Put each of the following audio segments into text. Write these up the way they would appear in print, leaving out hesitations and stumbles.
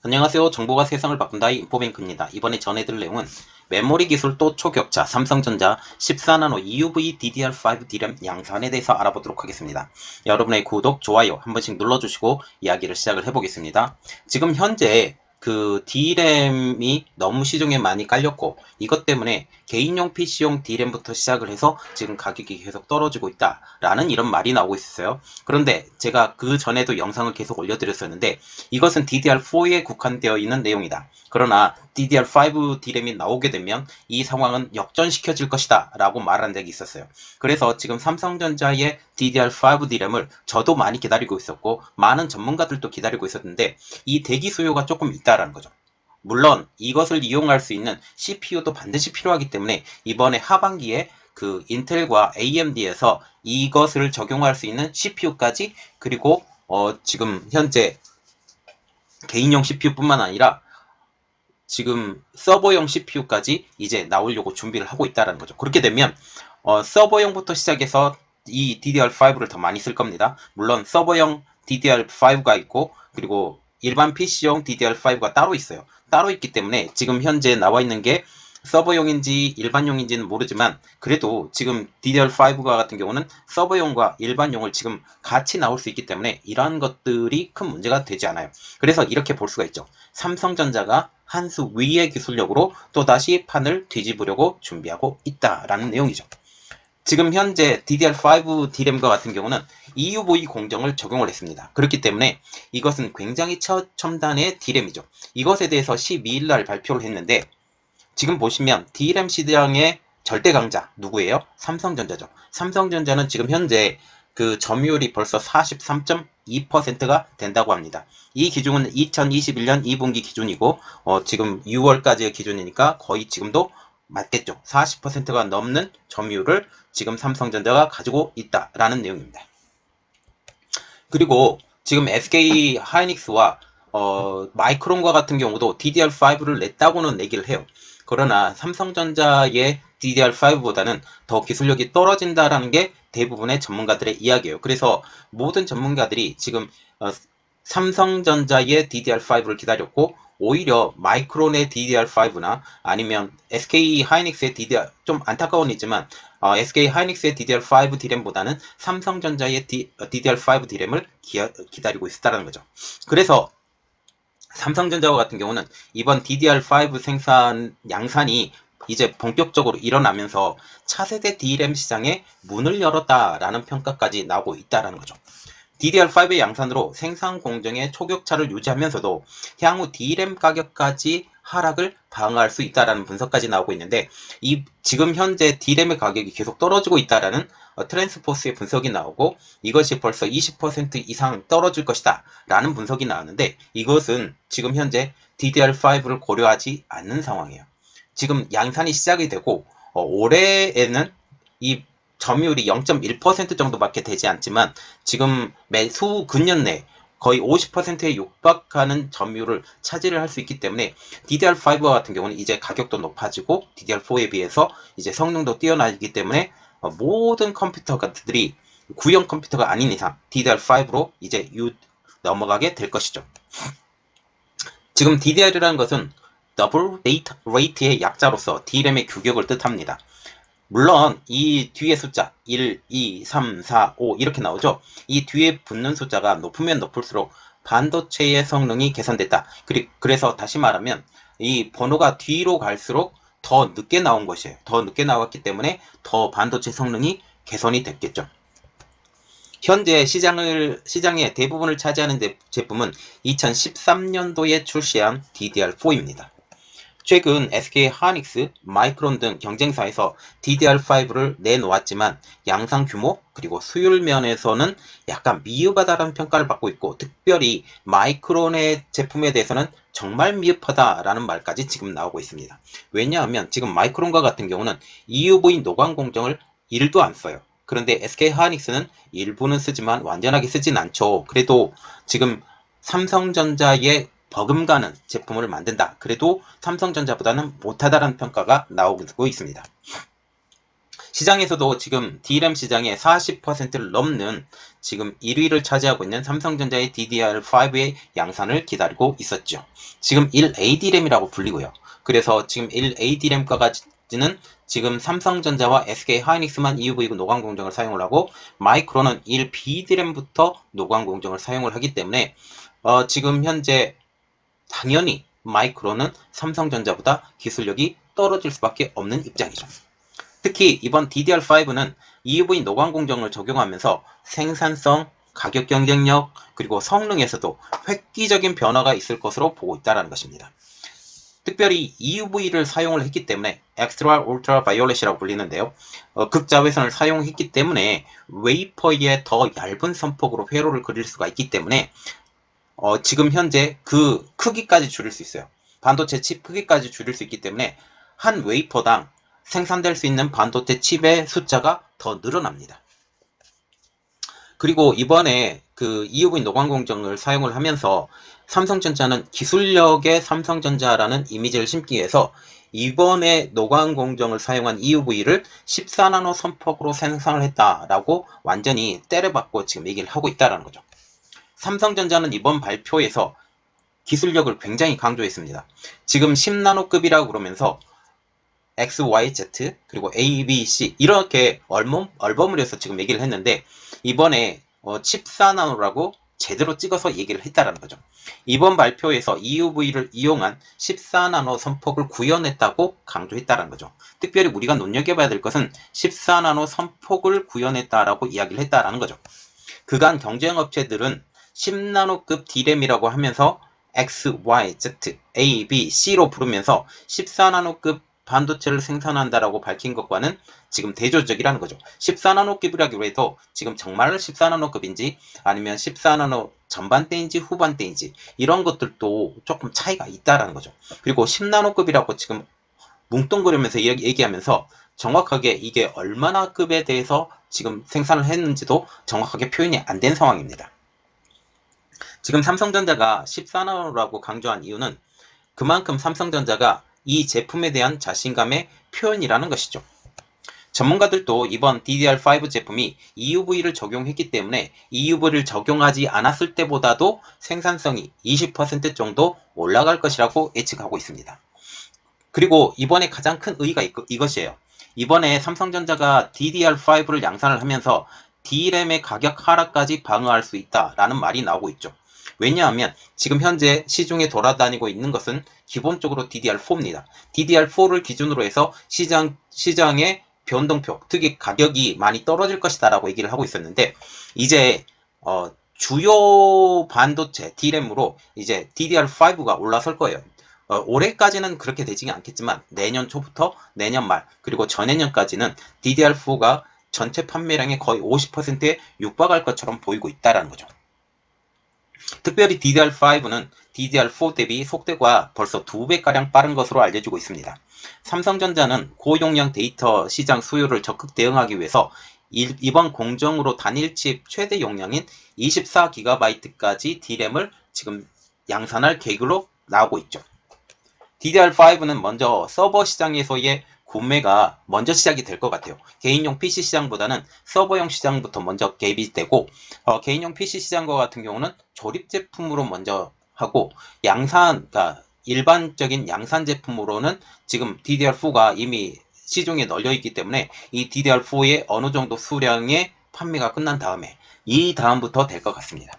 안녕하세요. 정보가 세상을 바꾼다 인포뱅크입니다. 이번에 전해드릴 내용은 메모리 기술 또 초격차 삼성전자 14나노 EUV DDR5 D램 양산에 대해서 알아보도록 하겠습니다. 여러분의 구독, 좋아요 한 번씩 눌러주시고 이야기를 시작을 해보겠습니다. 지금 현재 그 D램이 너무 시중에 많이 깔렸고 이것 때문에 개인용 PC용 D램부터 시작을 해서 지금 가격이 계속 떨어지고 있다라는 이런 말이 나오고 있었어요. 그런데 제가 그 전에도 영상을 계속 올려드렸었는데 이것은 DDR4에 국한되어 있는 내용이다. 그러나 DDR5 D램이 나오게 되면 이 상황은 역전시켜질 것이다 라고 말한 적이 있었어요. 그래서 지금 삼성전자의 DDR5 D램을 저도 많이 기다리고 있었고 많은 전문가들도 기다리고 있었는데 이 대기 수요가 조금 있다라는 거죠. 물론 이것을 이용할 수 있는 CPU도 반드시 필요하기 때문에 이번에 하반기에 그 인텔과 AMD에서 이것을 적용할 수 있는 CPU까지 그리고 지금 현재 개인용 CPU뿐만 아니라 지금 서버용 CPU까지 이제 나오려고 준비를 하고 있다는 거죠. 그렇게 되면 서버용부터 시작해서 이 DDR5를 더 많이 쓸 겁니다. 물론 서버용 DDR5가 있고 그리고 일반 PC용 DDR5가 따로 있어요. 따로 있기 때문에 지금 현재 나와 있는 게 서버용인지 일반용인지는 모르지만 그래도 지금 DDR5가 같은 경우는 서버용과 일반용을 지금 같이 나올 수 있기 때문에 이러한 것들이 큰 문제가 되지 않아요. 그래서 이렇게 볼 수가 있죠. 삼성전자가 한 수 위의 기술력으로 또다시 판을 뒤집으려고 준비하고 있다라는 내용이죠. 지금 현재 DDR5 D램과 같은 경우는 EUV 공정을 적용을 했습니다. 그렇기 때문에 이것은 굉장히 최첨단의 D램이죠. 이것에 대해서 12일 날 발표를 했는데 지금 보시면 D램 시장의 절대 강자 누구예요? 삼성전자죠. 삼성전자는 지금 현재 그 점유율이 벌써 43.2%가 된다고 합니다. 이 기준은 2021년 2분기 기준이고 지금 6월까지의 기준이니까 거의 지금도 맞겠죠. 40%가 넘는 점유율을 지금 삼성전자가 가지고 있다라는 내용입니다. 그리고 지금 SK 하이닉스와 마이크론과 같은 경우도 DDR5를 냈다고는 얘기를 해요. 그러나 삼성전자의 DDR5보다는 더 기술력이 떨어진다라는 게 대부분의 전문가들의 이야기예요. 그래서 모든 전문가들이 지금 삼성전자의 DDR5를 기다렸고 오히려 마이크론의 DDR5나 아니면 SK 하이닉스의 DDR 좀 안타까운 이지만 SK 하이닉스의 DDR5 D램보다는 삼성전자의 DDR5 D램을 기다리고 있었다는 거죠. 그래서 삼성전자와 같은 경우는 이번 DDR5 생산 양산이 이제 본격적으로 일어나면서 차세대 D램 시장에 문을 열었다라는 평가까지 나오고 있다는 거죠. DDR5의 양산으로 생산 공정의 초격차를 유지하면서도 향후 D램 가격까지 하락을 방어할 수 있다는 분석까지 나오고 있는데 지금 현재 D램의 가격이 계속 떨어지고 있다는 트랜스포스의 분석이 나오고 이것이 벌써 20% 이상 떨어질 것이다 라는 분석이 나왔는데 이것은 지금 현재 DDR5를 고려하지 않는 상황이에요. 지금 양산이 시작이 되고 올해에는 이 점유율이 0.1% 정도밖에 되지 않지만 지금 매수 근년 내 거의 50%에 육박하는 점유율을 차지를 할 수 있기 때문에 DDR5와 같은 경우는 이제 가격도 높아지고 DDR4에 비해서 이제 성능도 뛰어나기 때문에 모든 컴퓨터들이 구형 컴퓨터가 아닌 이상 DDR5로 이제 넘어가게 될 것이죠. 지금 DDR이라는 것은 더블 데이터 레이트의 약자로서 D램의 규격을 뜻합니다. 물론 이 뒤에 숫자 1, 2, 3, 4, 5 이렇게 나오죠. 이 뒤에 붙는 숫자가 높으면 높을수록 반도체의 성능이 개선됐다. 그래서 다시 말하면 이 번호가 뒤로 갈수록 더 늦게 나온 것이에요. 더 늦게 나왔기 때문에 더 반도체 성능이 개선이 됐겠죠. 현재 시장의 대부분을 차지하는 제품은 2013년도에 출시한 DDR4입니다. 최근 SK 하이닉스, 마이크론 등 경쟁사에서 DDR5를 내놓았지만 양산 규모 그리고 수율 면에서는 약간 미흡하다는 평가를 받고 있고 특별히 마이크론의 제품에 대해서는 정말 미흡하다라는 말까지 지금 나오고 있습니다. 왜냐하면 지금 마이크론과 같은 경우는 EUV 노광 공정을 1도 안 써요. 그런데 SK 하이닉스는 일부는 쓰지만 완전하게 쓰진 않죠. 그래도 지금 삼성전자의 버금가는 제품을 만든다. 그래도 삼성전자보다는 못하다라는 평가가 나오고 있습니다. 시장에서도 지금 D램 시장의 40%를 넘는 지금 1위를 차지하고 있는 삼성전자의 DDR5의 양산을 기다리고 있었죠. 지금 1AD램이라고 불리고요. 그래서 지금 1AD램까지는 지금 삼성전자와 SK하이닉스만 EUV 노광 공정을 사용을 하고, 마이크론은 1BD램부터 노광 공정을 사용을 하기 때문에 지금 현재 당연히 마이크론은 삼성전자보다 기술력이 떨어질 수밖에 없는 입장이죠. 특히 이번 DDR5는 EUV 노광 공정을 적용하면서 생산성, 가격 경쟁력, 그리고 성능에서도 획기적인 변화가 있을 것으로 보고 있다는 것입니다. 특별히 EUV를 사용을 했기 때문에 Extra Ultraviolet이라고 불리는데요. 극자외선을 사용했기 때문에 웨이퍼에 더 얇은 선폭으로 회로를 그릴 수가 있기 때문에 지금 현재 그 크기까지 줄일 수 있어요. 반도체 칩 크기까지 줄일 수 있기 때문에 한 웨이퍼당 생산될 수 있는 반도체 칩의 숫자가 더 늘어납니다. 그리고 이번에 그 EUV 노광 공정을 사용을 하면서 삼성전자는 기술력의 삼성전자라는 이미지를 심기 위해서 이번에 노광 공정을 사용한 EUV를 14나노 선폭으로 생산을 했다라고 완전히 때려박고 지금 얘기를 하고 있다는 거죠. 삼성전자는 이번 발표에서 기술력을 굉장히 강조했습니다. 지금 10나노급이라고 그러면서 X, Y, Z, 그리고 A, B, C 이렇게 얼버무려서 지금 얘기를 했는데, 이번에 14나노라고 제대로 찍어서 얘기를 했다라는 거죠. 이번 발표에서 EUV를 이용한 14나노 선폭을 구현했다고 강조했다라는 거죠. 특별히 우리가 눈여겨봐야 될 것은 14나노 선폭을 구현했다라고 이야기를 했다라는 거죠. 그간 경쟁업체들은 10나노급 D램이라고 하면서 X, Y, Z, A, B, C로 부르면서 14나노급 반도체를 생산한다라고 밝힌 것과는 지금 대조적이라는 거죠. 14나노급이라고 해도 지금 정말 14나노급인지 아니면 14나노 전반대인지 후반대인지 이런 것들도 조금 차이가 있다라는 거죠. 그리고 10나노급이라고 지금 뭉뚱그리면서 얘기하면서 정확하게 이게 얼마나 급에 대해서 지금 생산을 했는지도 정확하게 표현이 안 된 상황입니다. 지금 삼성전자가 14나노라고 강조한 이유는 그만큼 삼성전자가 이 제품에 대한 자신감의 표현이라는 것이죠. 전문가들도 이번 DDR5 제품이 EUV를 적용했기 때문에 EUV를 적용하지 않았을 때보다도 생산성이 20% 정도 올라갈 것이라고 예측하고 있습니다. 그리고 이번에 가장 큰 의의가 이것이에요. 이번에 삼성전자가 DDR5를 양산을 하면서 D램의 가격 하락까지 방어할 수 있다라는 말이 나오고 있죠. 왜냐하면 지금 현재 시중에 돌아다니고 있는 것은 기본적으로 DDR4입니다. DDR4를 기준으로 해서 시장의 변동표, 특히 가격이 많이 떨어질 것이다 라고 얘기를 하고 있었는데, 이제 주요 반도체 D램으로 이제 DDR5가 올라설 거예요. 올해까지는 그렇게 되지는 않겠지만 내년 초부터 내년 말 그리고 전해년까지는 DDR4가 전체 판매량의 거의 50%에 육박할 것처럼 보이고 있다는 거죠. 특별히 DDR5는 DDR4 대비 속도가 벌써 2배가량 빠른 것으로 알려지고 있습니다. 삼성전자는 고용량 데이터 시장 수요를 적극 대응하기 위해서 이번 공정으로 단일칩 최대 용량인 24GB까지 D램을 지금 양산할 계획으로 나오고 있죠. DDR5는 먼저 서버 시장에서의 구매가 먼저 시작이 될 것 같아요. 개인용 PC 시장보다는 서버용 시장부터 먼저 개입이 되고, 개인용 PC 시장과 같은 경우는 조립 제품으로 먼저 하고, 그러니까 일반적인 양산 제품으로는 지금 DDR4가 이미 시중에 널려 있기 때문에 이 DDR4의 어느 정도 수량의 판매가 끝난 다음에 이 다음부터 될 것 같습니다.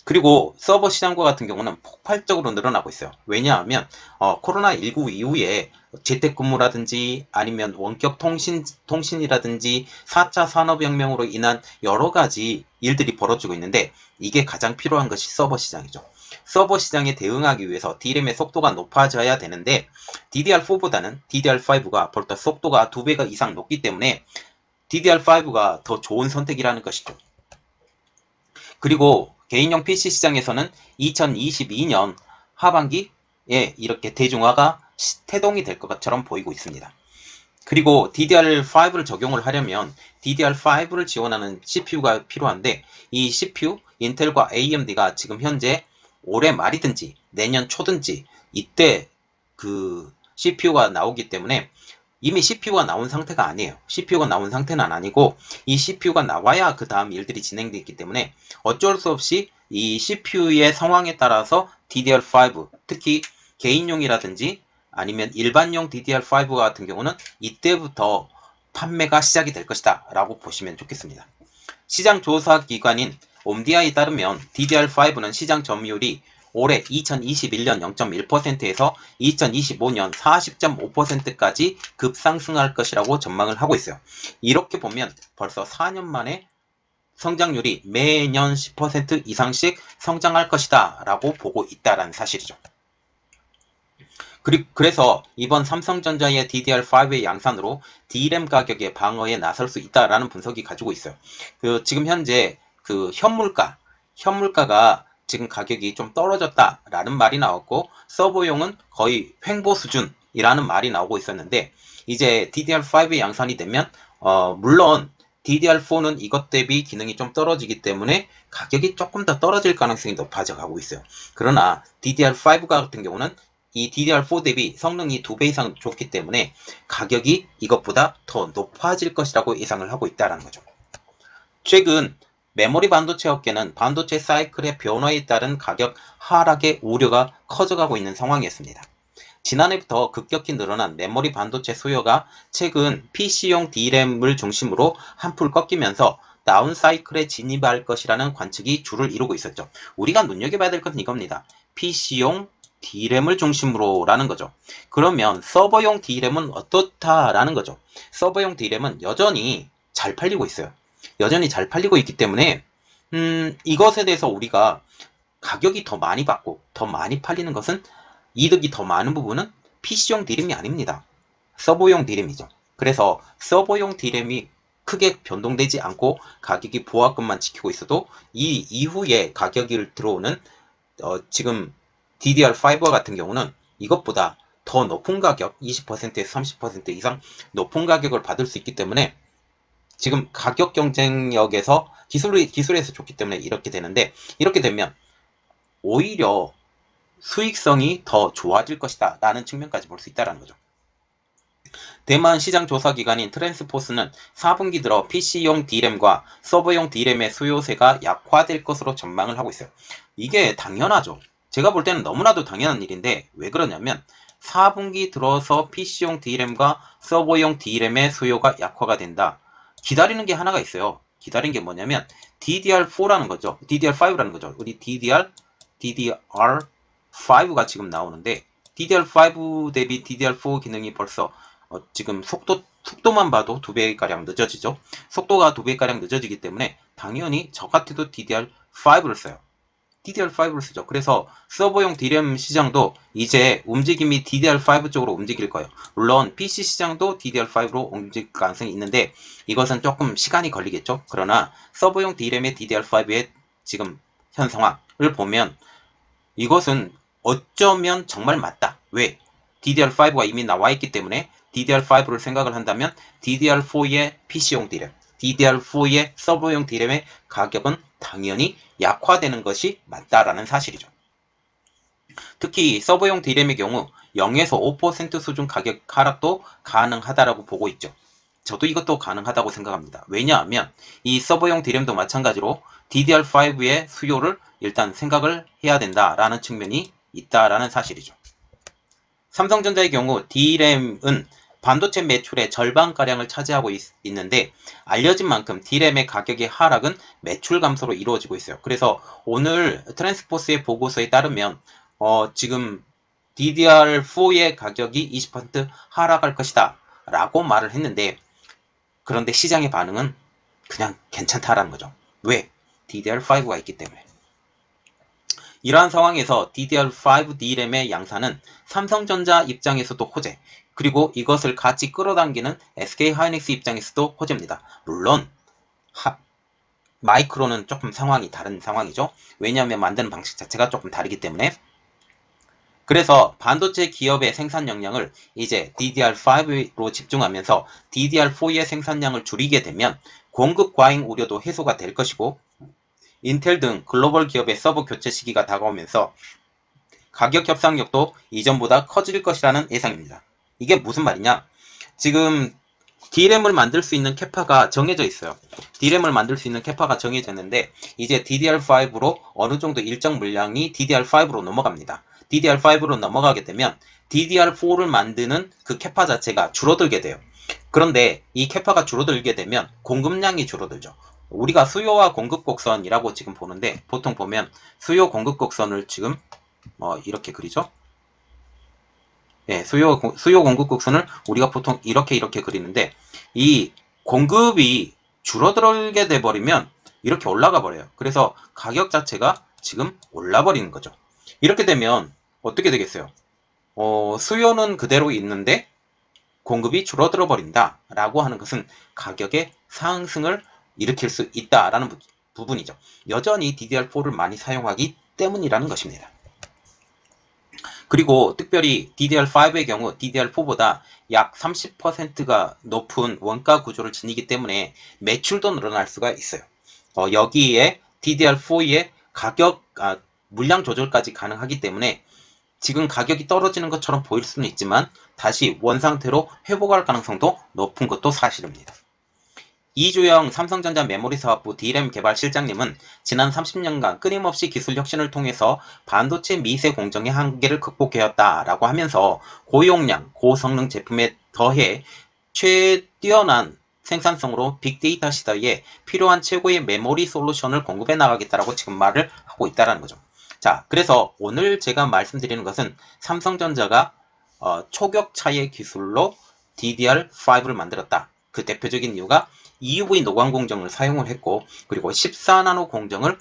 그리고 서버 시장과 같은 경우는 폭발적으로 늘어나고 있어요. 왜냐하면 코로나19 이후에 재택근무라든지 아니면 원격 통신이라든지 4차 산업혁명으로 인한 여러 가지 일들이 벌어지고 있는데, 이게 가장 필요한 것이 서버 시장이죠. 서버 시장에 대응하기 위해서 D램의 속도가 높아져야 되는데, DDR4보다는 DDR5가 벌써 속도가 2배가 이상 높기 때문에 DDR5가 더 좋은 선택이라는 것이죠. 그리고 개인용 PC 시장에서는 2022년 하반기에 이렇게 대중화가 태동이 될 것처럼 보이고 있습니다. 그리고 DDR5를 적용을 하려면 DDR5를 지원하는 CPU가 필요한데, 이 CPU, 인텔과 AMD가 지금 현재 올해 말이든지 내년 초든지 이때 그 CPU가 나오기 때문에 이미 CPU가 나온 상태가 아니에요. CPU가 나온 상태는 아니고 이 CPU가 나와야 그 다음 일들이 진행되어 있기 때문에 어쩔 수 없이 이 CPU의 상황에 따라서 DDR5, 특히 개인용이라든지 아니면 일반용 DDR5 같은 경우는 이때부터 판매가 시작이 될 것이다 라고 보시면 좋겠습니다. 시장 조사 기관인 옴디아에 따르면 DDR5는 시장 점유율이 올해 2021년 0.1%에서 2025년 40.5%까지 급상승할 것이라고 전망을 하고 있어요. 이렇게 보면 벌써 4년 만에 성장률이 매년 10% 이상씩 성장할 것이다 라고 보고 있다는 사실이죠. 그래서 이번 삼성전자의 DDR5의 양산으로 D램 가격의 방어에 나설 수 있다라는 분석이 가지고 있어요. 지금 현재 현물가가 지금 가격이 좀 떨어졌다라는 말이 나왔고 서버용은 거의 횡보 수준이라는 말이 나오고 있었는데 이제 DDR5의 양산이 되면 물론 DDR4는 이것 대비 기능이 좀 떨어지기 때문에 가격이 조금 더 떨어질 가능성이 높아져 가고 있어요. 그러나 DDR5 같은 경우는 이 DDR4 대비 성능이 2배 이상 좋기 때문에 가격이 이것보다 더 높아질 것이라고 예상을 하고 있다는 거죠. 최근 메모리 반도체 업계는 반도체 사이클의 변화에 따른 가격 하락의 우려가 커져가고 있는 상황이었습니다. 지난해부터 급격히 늘어난 메모리 반도체 수요가 최근 PC용 D램을 중심으로 한풀 꺾이면서 다운 사이클에 진입할 것이라는 관측이 주를 이루고 있었죠. 우리가 눈여겨봐야 될 것은 이겁니다. PC용 D램을 중심으로 라는 거죠. 그러면 서버용 D램은 어떻다라는 거죠. 서버용 D램은 여전히 잘 팔리고 있어요. 여전히 잘 팔리고 있기 때문에 이것에 대해서 우리가 가격이 더 많이 받고 더 많이 팔리는 것은 이득이 더 많은 부분은 PC용 D램이 아닙니다. 서버용 D램이죠. 그래서 서버용 D램이 크게 변동되지 않고 가격이 보합권만 지키고 있어도 이 이후에 가격이 들어오는 지금 DDR5와 같은 경우는 이것보다 더 높은 가격, 20%에서 30% 이상 높은 가격을 받을 수 있기 때문에 지금 가격 경쟁력에서 기술에서 좋기 때문에 이렇게 되는데 이렇게 되면 오히려 수익성이 더 좋아질 것이다 라는 측면까지 볼 수 있다는 거죠. 대만 시장 조사 기관인 트랜스포스는 4분기 들어 PC용 D램과 서버용 D램의 수요세가 약화될 것으로 전망을 하고 있어요. 이게 당연하죠. 제가 볼 때는 너무나도 당연한 일인데 왜 그러냐면 4분기 들어서 PC용 D램과 서버용 D램의 수요가 약화가 된다. 기다리는 게 하나가 있어요. 기다리는 게 뭐냐면 DDR4라는 거죠. DDR5라는 거죠. 우리 DDR5가 지금 나오는데 DDR5 대비 DDR4 기능이 벌써 지금 속도만 봐도 2배가량 늦어지죠. 속도가 2배가량 늦어지기 때문에 당연히 저 같아도 DDR5를 써요. DDR5를 쓰죠. 그래서 서버용 D램 시장도 이제 움직임이 DDR5 쪽으로 움직일 거예요. 물론 PC 시장도 DDR5로 움직일 가능성이 있는데 이것은 조금 시간이 걸리겠죠. 그러나 서버용 D램의 DDR5의 지금 현 상황을 보면 이것은 어쩌면 정말 맞다. 왜? DDR5가 이미 나와 있기 때문에 DDR5를 생각을 한다면 DDR4의 PC용 D램, DDR4의 서버용 D램의 가격은 당연히 약화되는 것이 맞다라는 사실이죠. 특히 서버용 D램의 경우 0에서 5% 수준 가격 하락도 가능하다라고 보고 있죠. 저도 이것도 가능하다고 생각합니다. 왜냐하면 이 서버용 D램도 마찬가지로 DDR5의 수요를 일단 생각을 해야 된다라는 측면이 있다라는 사실이죠. 삼성전자의 경우 D램은 반도체 매출의 절반가량을 차지하고 있는데 알려진 만큼 D램의 가격의 하락은 매출 감소로 이루어지고 있어요. 그래서 오늘 트랜스포스의 보고서에 따르면 지금 DDR4의 가격이 20% 하락할 것이다 라고 말을 했는데 그런데 시장의 반응은 그냥 괜찮다라는 거죠. 왜? DDR5가 있기 때문에. 이러한 상황에서 DDR5 D램의 양산은 삼성전자 입장에서도 호재, 그리고 이것을 같이 끌어당기는 SK하이닉스 입장에서도 호재입니다. 물론 마이크론은 조금 상황이 다른 상황이죠. 왜냐하면 만드는 방식 자체가 조금 다르기 때문에. 그래서 반도체 기업의 생산 역량을 이제 DDR5로 집중하면서 DDR4의 생산량을 줄이게 되면 공급 과잉 우려도 해소가 될 것이고 인텔 등 글로벌 기업의 서버 교체 시기가 다가오면서 가격 협상력도 이전보다 커질 것이라는 예상입니다. 이게 무슨 말이냐? 지금 D램을 만들 수 있는 캐파가 정해져 있어요. D램을 만들 수 있는 캐파가 정해져 있는데 이제 DDR5로 어느 정도 일정 물량이 DDR5로 넘어갑니다. DDR5로 넘어가게 되면 DDR4를 만드는 그 캐파 자체가 줄어들게 돼요. 그런데 이 캐파가 줄어들게 되면 공급량이 줄어들죠. 우리가 수요와 공급 곡선이라고 지금 보는데 보통 보면 수요 공급 곡선을 지금 이렇게 그리죠. 예, 수요 공급 곡선을 우리가 보통 이렇게 그리는데 이 공급이 줄어들게 돼 버리면 이렇게 올라가 버려요. 그래서 가격 자체가 지금 올라 버리는 거죠. 이렇게 되면 어떻게 되겠어요? 수요는 그대로 있는데 공급이 줄어들어 버린다 라고 하는 것은 가격의 상승을 일으킬 수 있다라는 부분이죠. 여전히 DDR4를 많이 사용하기 때문이라는 것입니다. 그리고 특별히 DDR5의 경우 DDR4보다 약 30%가 높은 원가 구조를 지니기 때문에 매출도 늘어날 수가 있어요. 여기에 DDR4의 가격, 물량 조절까지 가능하기 때문에 지금 가격이 떨어지는 것처럼 보일 수는 있지만 다시 원상태로 회복할 가능성도 높은 것도 사실입니다. 이주영 삼성전자 메모리 사업부 D램 개발 실장님은 지난 30년간 끊임없이 기술 혁신을 통해서 반도체 미세 공정의 한계를 극복해왔다라고 하면서 고용량, 고성능 제품에 더해 뛰어난 생산성으로 빅데이터 시대에 필요한 최고의 메모리 솔루션을 공급해 나가겠다라고 지금 말을 하고 있다는 거죠. 자, 그래서 오늘 제가 말씀드리는 것은 삼성전자가 초격차의 기술로 DDR5를 만들었다. 그 대표적인 이유가 EUV 노광 공정을 사용을 했고 그리고 14나노 공정을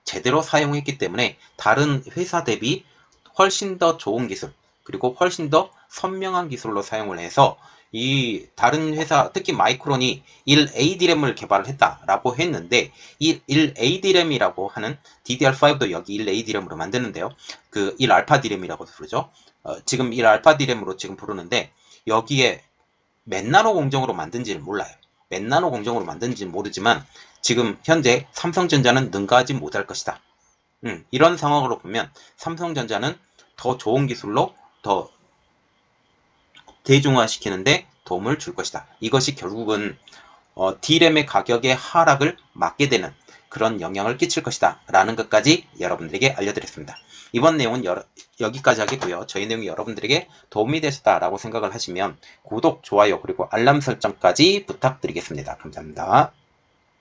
제대로 사용했기 때문에 다른 회사 대비 훨씬 더 좋은 기술 그리고 훨씬 더 선명한 기술로 사용을 해서 이 다른 회사 특히 마이크론이 1A D램을 개발을 했다라고 했는데 이 1A D램이라고 하는 DDR5도 여기 1A D램으로 만드는데요. 그 1알파 D램이라고 부르죠. 지금 1알파 D램으로 지금 부르는데 여기에 몇 나노 공정으로 만든지를 몰라요. 몇 나노 공정으로 만든지는 모르지만 지금 현재 삼성전자는 능가하지 못할 것이다. 이런 상황으로 보면 삼성전자는 더 좋은 기술로 더 대중화시키는데 도움을 줄 것이다. 이것이 결국은 D램의 가격의 하락을 막게 되는 그런 영향을 끼칠 것이다 라는 것까지 여러분들에게 알려드렸습니다. 이번 내용은 여기까지 하겠고요. 저희 내용이 여러분들에게 도움이 되셨다라고 생각을 하시면 구독, 좋아요 그리고 알람 설정까지 부탁드리겠습니다. 감사합니다.